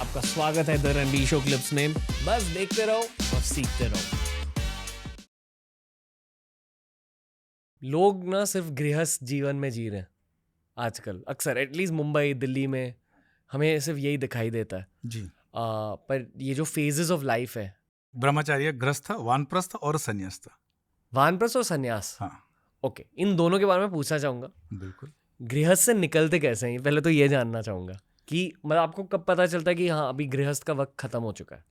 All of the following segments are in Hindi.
आपका स्वागत है द रणबीर शो क्लिप्स में। बस देखते रहो और सीखते रहो। लोग ना सिर्फ गृहस्थ जीवन में जी रहे हैं आजकल, अक्सर एटलीस्ट मुंबई दिल्ली में हमें सिर्फ यही दिखाई देता है जी। पर ये जो फेजेस ऑफ लाइफ है, ब्रह्मचार्य, गृहस्थ, वानप्रस्थ और संन्यास्त। वानप्रस्थ और संन्यास, हाँ, ओके, इन दोनों के बारे में पूछना चाहूंगा। बिल्कुल। गृहस्थ से निकलते कैसे हैं, पहले तो ये जानना चाहूंगा कि मतलब आपको कब पता चलता है कि हाँ अभी गृहस्थ का वक्त खत्म हो चुका है।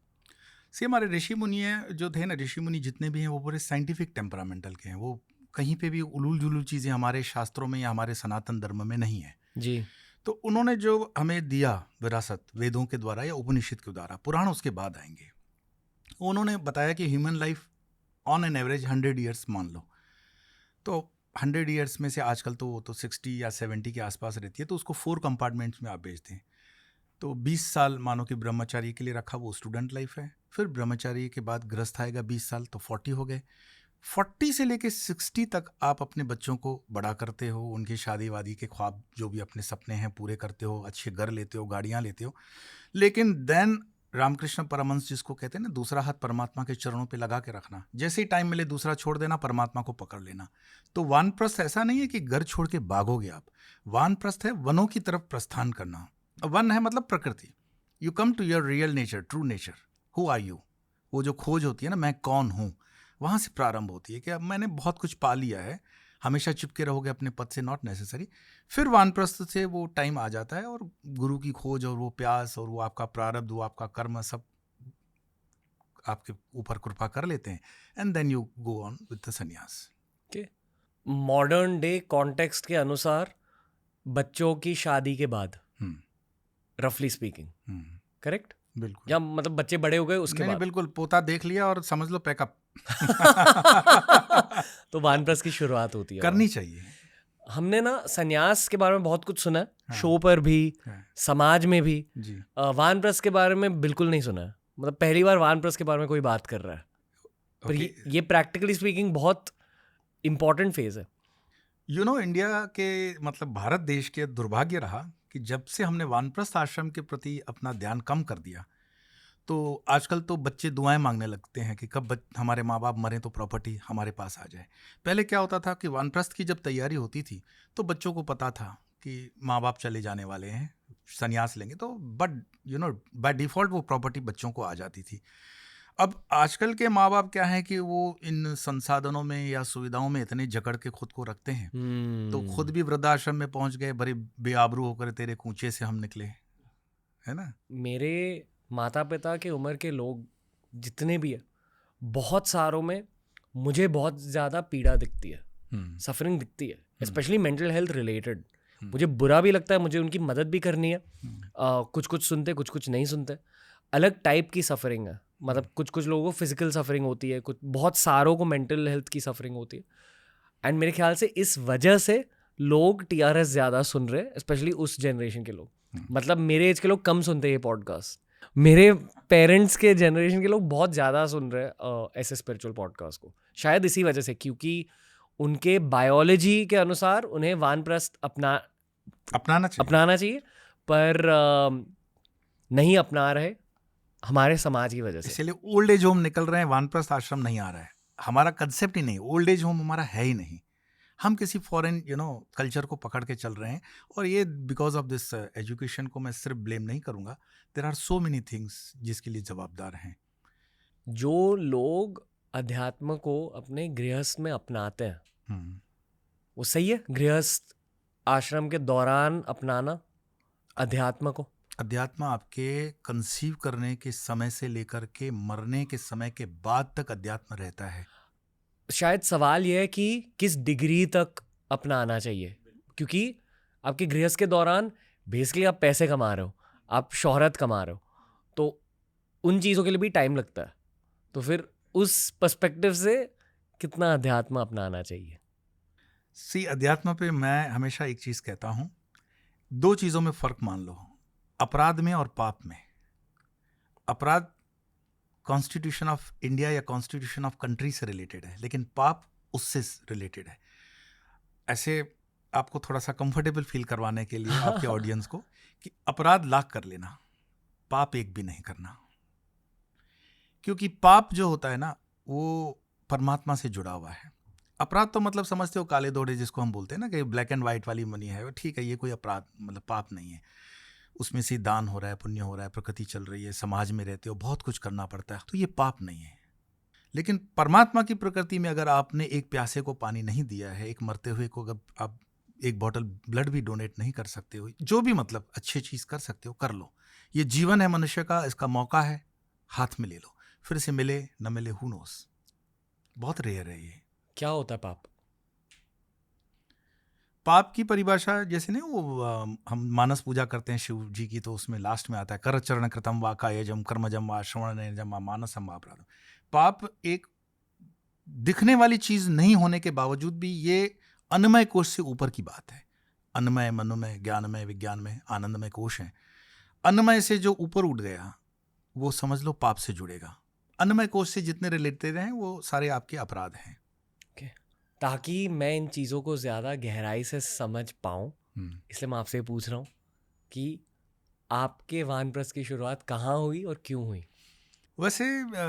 हमारे ऋषि मुनि हैं जो थे ना, ऋषि मुनि जितने भी हैं वो पूरे साइंटिफिक टेम्परामेंटल के हैं। वो कहीं पे भी उलूल जुलूल चीज़ें हमारे शास्त्रों में या हमारे सनातन धर्म में नहीं है जी। तो उन्होंने जो हमें दिया विरासत वेदों के द्वारा या उपनिषद के द्वारा, पुराण उसके बाद आएंगे, उन्होंने बताया कि human life on an average 100 years मान लो, तो 100 ईयर्स में से आजकल तो वो तो 60 या 70 के आसपास रहती है, तो उसको 4 कंपार्टमेंट्स में आप भेजते हैं। तो 20 साल मानो कि ब्रह्मचारी के लिए रखा, वो स्टूडेंट लाइफ है। फिर ब्रह्मचारी के बाद गृहस्थ आएगा 20 साल, तो 40 हो गए। 40 से लेके 60 तक आप अपने बच्चों को बड़ा करते हो, उनकी शादी वादी के ख्वाब जो भी अपने सपने हैं पूरे करते हो, अच्छे घर लेते हो, गाड़ियाँ लेते हो। लेकिन देन रामकृष्ण परमहंस जिसको कहते हैं ना, दूसरा हाथ परमात्मा के चरणों पे लगा के रखना, जैसे ही टाइम मिले दूसरा छोड़ देना, परमात्मा को पकड़ लेना। तो वानप्रस्थ ऐसा नहीं है कि घर छोड़ के भागोगे आप, वानप्रस्थ है वनों की तरफ प्रस्थान करना। वन है मतलब प्रकृति। You come to your real nature, true nature, who are you. वो जो खोज होती है ना, मैं कौन हूँ, वहाँ से प्रारंभ होती है कि अब मैंने बहुत कुछ पा लिया है, हमेशा चिपके रहोगे अपने पद से, नॉट नेसेसरी। फिर वानप्रस्थ से वो टाइम आ जाता है और गुरु की खोज और वो प्यास और वो आपका प्रारब्ध, वो आपका कर्म, सब आपके ऊपर कृपा कर लेते हैं, and then you go on with the sannyas. Modern day context के अनुसार बच्चों की शादी के बाद, रफली स्पीकिंग, करेक्ट? बिल्कुल। या मतलब बच्चे बड़े हो गए उसके नहीं, बाद? बिल्कुल, पोता देख लिया और समझ लो पैकअप। तो वानप्रस्थ की शुरुआत होती है, करनी चाहिए। हमने ना संन्यास के बारे में बहुत कुछ सुना है, हाँ, शो पर भी, हाँ, समाज में भी। जी। वानप्रस्थ के बारे में बिल्कुल नहीं सुना है, मतलब पहली बार वानप्रस्थ के बारे में कोई बात कर रहा है। पर ये प्रैक्टिकली स्पीकिंग बहुत इंपॉर्टेंट फेज है। इंडिया के मतलब भारत देश के दुर्भाग्य रहा कि जब से हमने वानप्रस्थ आश्रम के प्रति अपना ध्यान कम कर दिया, तो आजकल तो बच्चे दुआएं मांगने लगते हैं कि कब हमारे माँ बाप मरें तो प्रॉपर्टी हमारे पास आ जाए। पहले क्या होता था कि वानप्रस्थ की जब तैयारी होती थी तो बच्चों को पता था कि माँ बाप चले जाने वाले हैं, संन्यास लेंगे, तो बट बाय डिफ़ॉल्ट वो प्रॉपर्टी बच्चों को आ जाती थी। अब आजकल के माँ बाप क्या है कि वो इन संसाधनों में या सुविधाओं में इतने जकड़ के खुद को रखते हैं, तो खुद भी वृद्धाश्रम में पहुंच गए, बड़े बेआबरू होकर तेरे कूचे से हम निकले, है ना। मेरे माता पिता के उम्र के लोग जितने भी है, बहुत सारों में मुझे बहुत ज़्यादा पीड़ा दिखती है, सफरिंग दिखती है, स्पेशली मेंटल हेल्थ रिलेटेड। मुझे बुरा भी लगता है, मुझे उनकी मदद भी करनी है। कुछ कुछ सुनते, कुछ कुछ नहीं सुनते। अलग टाइप की सफरिंग है, मतलब कुछ कुछ लोगों को फिजिकल सफरिंग होती है, कुछ बहुत सारों को मेंटल हेल्थ की सफरिंग होती है। एंड मेरे ख्याल से इस वजह से लोग TRS ज़्यादा सुन रहे हैं, स्पेशली उस जनरेशन के लोग। मतलब मेरे एज के लोग कम सुनते हैं ये पॉडकास्ट, मेरे पेरेंट्स के जनरेशन के लोग बहुत ज़्यादा सुन रहे हैं ऐसे स्पिरिचुअल पॉडकास्ट को, शायद इसी वजह से, क्योंकि उनके बायोलॉजी के अनुसार उन्हें वानप्रस्थ अपनाना चाहिए पर नहीं अपना रहे हमारे समाज की वजह से। इसलिए ओल्ड एज होम निकल रहे हैं, वानप्रस्थ आश्रम नहीं आ रहा है। हमारा कंसेप्ट ही नहीं, ओल्ड एज होम हमारा है ही नहीं। हम किसी फॉरेन कल्चर को पकड़ के चल रहे हैं, और ये बिकॉज ऑफ दिस एजुकेशन को मैं सिर्फ ब्लेम नहीं करूँगा। There are so many things जिसके लिए जवाबदार हैं। जो लोग अध्यात्म को अपने गृहस्थ में अपनाते हैं वो सही है, गृहस्थ आश्रम के दौरान अपनाना अध्यात्म को? अध्यात्म आपके कंसीव करने के समय से लेकर के मरने के समय के बाद तक अध्यात्म रहता है। शायद सवाल यह है कि किस डिग्री तक अपनाना चाहिए, क्योंकि आपके गृहस्थ के दौरान बेसिकली आप पैसे कमा रहे हो, आप शोहरत कमा रहे हो, तो उन चीज़ों के लिए भी टाइम लगता है। तो फिर उस पर्सपेक्टिव से कितना अध्यात्म अपनाना चाहिए? अध्यात्म पे मैं हमेशा एक चीज़ कहता हूँ, 2 चीज़ों में फ़र्क मान लो, अपराध में और पाप में। अपराध कॉन्स्टिट्यूशन ऑफ इंडिया या कॉन्स्टिट्यूशन ऑफ कंट्री से रिलेटेड है, लेकिन पाप उससे रिलेटेड है। ऐसे आपको थोड़ा सा कंफर्टेबल फील करवाने के लिए आपके ऑडियंस को, कि अपराध लाख कर लेना, पाप एक भी नहीं करना, क्योंकि पाप जो होता है ना वो परमात्मा से जुड़ा हुआ है। अपराध तो मतलब समझते हो काले दौड़े जिसको हम बोलते हैं ना कि ब्लैक एंड वाइट वाली मनी है, ठीक है, ये कोई अपराध मतलब पाप नहीं है। उसमें से दान हो रहा है, पुण्य हो रहा है, प्रकृति चल रही है, समाज में रहते हो, बहुत कुछ करना पड़ता है, तो ये पाप नहीं है। लेकिन परमात्मा की प्रकृति में अगर आपने एक प्यासे को पानी नहीं दिया है, एक मरते हुए को अगर आप एक बॉटल ब्लड भी डोनेट नहीं कर सकते हो, जो भी मतलब अच्छी चीज़ कर सकते हो कर लो। ये जीवन है मनुष्य का, इसका मौका है, हाथ में ले लो, फिर से मिले न मिले हू नोस, बहुत रेयर है ये। क्या होता है पाप? पाप की परिभाषा जैसे नहीं वो हम मानस पूजा करते हैं शिव जी की, तो उसमें लास्ट में आता है कर चरण कृतम वा कायजम कर्मजम वा श्रवणजम वा मानसम वा अपराधम। पाप एक दिखने वाली चीज नहीं होने के बावजूद भी ये अन्नमय कोश से ऊपर की बात है। अन्नमय, मनोमय, ज्ञानमय, विज्ञानमय, आनंदमय कोश है। अन्नमय से जो ऊपर उठ गया वो समझ लो पाप से जुड़ेगा। अन्नमय कोश से जितने रिलेटेड हैं वो सारे आपके अपराध हैं। ताकि मैं इन चीज़ों को ज़्यादा गहराई से समझ पाऊँ, इसलिए मैं आपसे पूछ रहा हूँ कि आपके वानप्रस्थ की शुरुआत कहाँ हुई और क्यों हुई? वैसे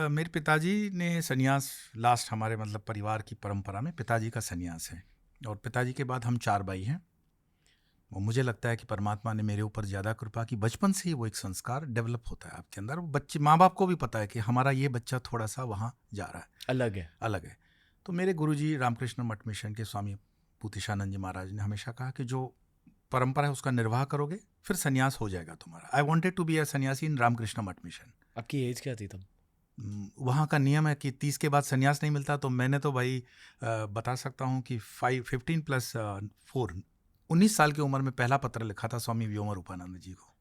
मेरे पिताजी ने सन्यास, लास्ट हमारे मतलब परिवार की परंपरा में पिताजी का सन्यास है, और पिताजी के बाद हम 4 भाई हैं। और मुझे लगता है कि परमात्मा ने मेरे ऊपर ज़्यादा कृपा की, बचपन से ही वो एक संस्कार डेवलप होता है आपके अंदर। बच्चे, माँ बाप को भी पता है कि हमारा ये बच्चा थोड़ा सा वहाँ जा रहा है, अलग है। तो मेरे गुरुजी रामकृष्ण मठ मिशन के स्वामी पूतिशानंद जी महाराज ने हमेशा कहा कि जो परंपरा है उसका निर्वाह करोगे फिर सन्यास हो जाएगा तुम्हारा। I wanted to be a सन्यासी इन रामकृष्ण मठ मिशन। आपकी एज क्या थी तब? वहाँ का नियम है कि 30 के बाद सन्यास नहीं मिलता, तो मैंने तो भाई बता सकता हूँ कि 15 + 4 19 साल की उम्र में पहला पत्र लिखा था स्वामी व्योम रूपानंद जी को,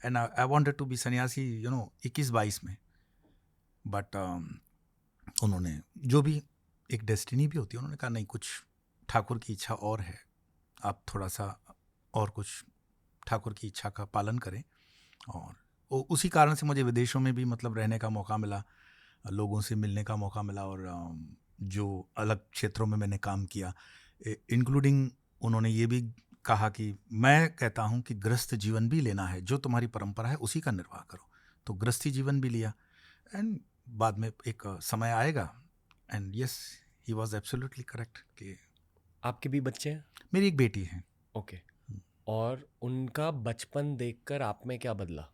and I wanted to be सन्यासी 21-22 में। बट उन्होंने जो भी एक डेस्टिनी भी होती है, उन्होंने कहा नहीं, कुछ ठाकुर की इच्छा और है, आप थोड़ा सा और कुछ ठाकुर की इच्छा का पालन करें। और उसी कारण से मुझे विदेशों में भी मतलब रहने का मौका मिला, लोगों से मिलने का मौका मिला, और जो अलग क्षेत्रों में मैंने काम किया, इंक्लूडिंग उन्होंने ये भी कहा कि मैं कहता हूँ कि गृहस्थ जीवन भी लेना है, जो तुम्हारी परंपरा है उसी का निर्वाह करो। तो गृहस्थी जीवन भी लिया, एंड बाद में एक समय आएगा, and yes, he was absolutely correct. कि आपके भी बच्चे हैं? मेरी एक बेटी है। ओके। और उनका बचपन देखकर आप में क्या बदला?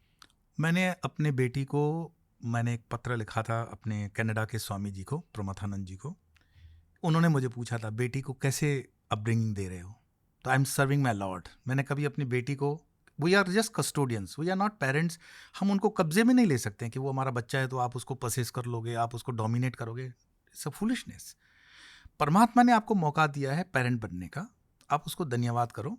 मैंने अपने बेटी को, मैंने एक पत्र लिखा था अपने कनाडा के स्वामी जी को, प्रमथानंद जी को। उन्होंने मुझे पूछा था बेटी को कैसे अपब्रिंगिंग दे रहे हो, तो I am serving my lord. मैंने कभी अपनी बेटी को, we are just custodians, we are not parents, हम उनको कब्जे में नहीं ले सकते हैं कि वो हमारा बच्चा है तो आप उसको पसेस कर लोगे, आप उसको डोमिनेट करोगे। It's a foolishness. परमात्मा ने आपको मौका दिया है पेरेंट बनने का, आप उसको धन्यवाद करो,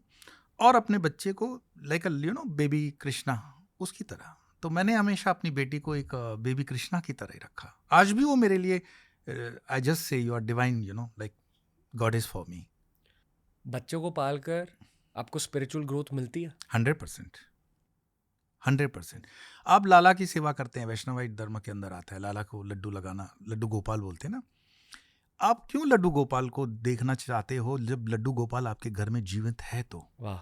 और अपने बच्चे को लाइक बेबी कृष्णा उसकी तरह। तो मैंने हमेशा अपनी बेटी को एक बेबी कृष्णा की तरह ही रखा। आज भी वो मेरे लिए, I just say you are divine, like God is for me. बच्चों को पालकर आपको स्पिरिचुअल ग्रोथ मिलती है? 100%। आप लाला की सेवा करते हैं, वैष्णवाइट धर्म के अंदर आता है लाला को लड्डू लगाना, लड्डू गोपाल बोलते हैं ना। आप क्यों लड्डू गोपाल को देखना चाहते हो जब लड्डू गोपाल आपके घर में जीवित है? तो वाह,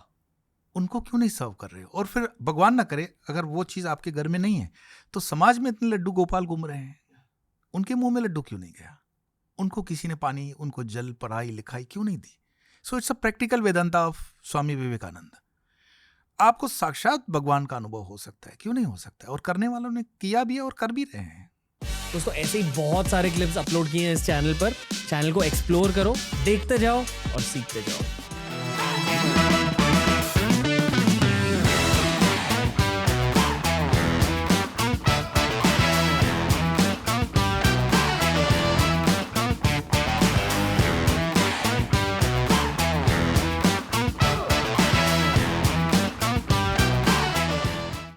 उनको क्यों नहीं सर्व कर रहे हो? और फिर भगवान ना करे अगर वो चीज़ आपके घर में नहीं है, तो समाज में इतने लड्डू गोपाल घूम रहे हैं, उनके मुंह में लड्डू क्यों नहीं गया? उनको किसी ने पानी, उनको जल, पढ़ाई लिखाई क्यों नहीं दी? So it's a practical Vedanta of Swami Vivekananda. आपको साक्षात भगवान का अनुभव हो सकता है, क्यों नहीं हो सकता है? और करने वालों ने किया भी है और कर भी रहे हैं। दोस्तों, ऐसे ही बहुत सारे क्लिप्स अपलोड किए हैं इस चैनल पर। चैनल को एक्सप्लोर करो, देखते जाओ और सीखते जाओ।